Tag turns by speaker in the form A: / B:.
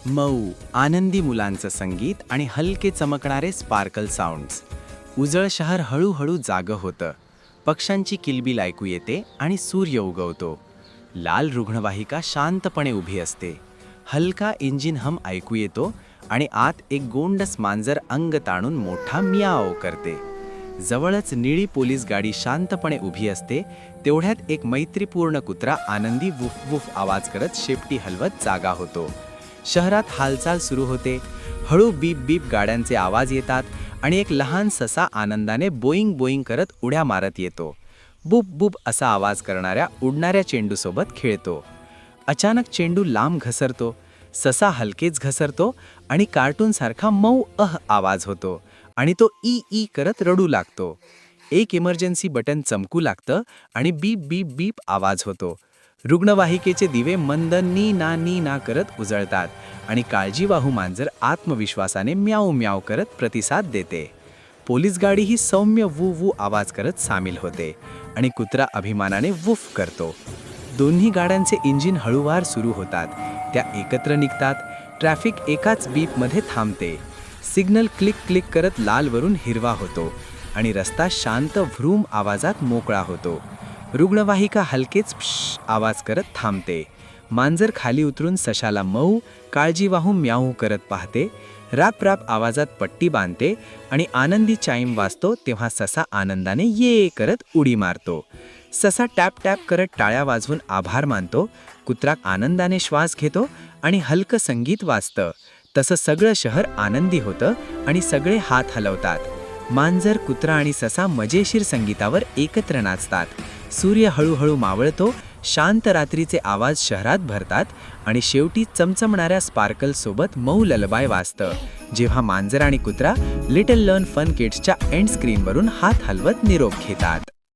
A: मऊ आनंदी मुलांचं संगीत आणि हलके चमकणारे स्पार्कल साऊंड्स. उजळ शहर हळूहळू जागं होतं. पक्ष्यांची किलबिल ऐकू येते आणि सूर्य उगवतो. लाल रुग्णवाहिका शांतपणे उभी असते. हलका इंजिन हम ऐकू येतो आणि आत एक गोंडस मांजर अंग ताणून मोठा मियाव करते. जवळच निळी पोलीस गाडी शांतपणे उभी असते. तेवढ्यात एक मैत्रीपूर्ण कुत्रा आनंदी वुफ वुफ आवाज करत शेपटी हलवत जागा होतो. शहरात हालचाल सुरू होते. हळू बीप बीप गाड्यांचे आवाज येतात आणि एक लहान ससा आनंदाने बोईंग बोईंग करत उड्या मारत येतो. बुप बुप असा आवाज करणाऱ्या उडणाऱ्या चेंडूसोबत खेळतो. अचानक चेंडू लांब घसरतो. ससा हलकेच घसरतो आणि कार्टूनसारखा मऊ आवाज होतो आणि तो ई ई करत रडू लागतो. एक इमर्जन्सी बटन चमकू लागतं आणि बीप बीप बीप आवाज होतो. रुग्णवाहिकेचे दिवे मंद नी ना करत उजळतात आणि काळजीवाहू मांजर आत्मविश्वासाने म्याऊ म्याऊ करत प्रतिसाद देते. पोलीस गाडी ही सौम्य वू वू आवाज करत सामील होते आणि कुत्रा अभिमानाने वूफ करतो. दोन्ही गाड्यांचे इंजिन हळूवार सुरू होतात. त्या एकत्र निघतात. ट्रॅफिक एकाच बीपमध्ये थांबते. सिग्नल क्लिक क्लिक करत लालवरून हिरवा होतो आणि रस्ता शांत व्रूम आवाजात मोकळा होतो. रुग्णवाहिका हलकेच प्श आवाज करत थांबते. मांजर खाली उतरून सशाला मऊ काळजीवाहू म्याऊ करत पाहते. रॅप रॅप आवाजात पट्टी बांधते आणि आनंदी चाईम वाजतो तेव्हा ससा आनंदाने ये करत उडी मारतो. ससा टॅप टॅप करत टाळ्या वाजवून आभार मानतो. कुत्रा आनंदाने श्वास घेतो आणि हलकं संगीत वाजतं. तसं सगळं शहर आनंदी होतं आणि सगळे हात हलवतात. मांजर, कुत्रा आणि ससा मजेशीर संगीतावर एकत्र नाचतात. सूर्य हळूहळू मावळतो. शांत रात्रीचे आवाज शहरात भरतात आणि शेवटी चमचमणाऱ्या स्पार्कलसोबत मऊ ललबाय वाजतं, जेव्हा मांजर आणि कुत्रा लिटल लर्न फन किड्सच्या एंड स्क्रीनवरून हात हलवत निरोप घेतात.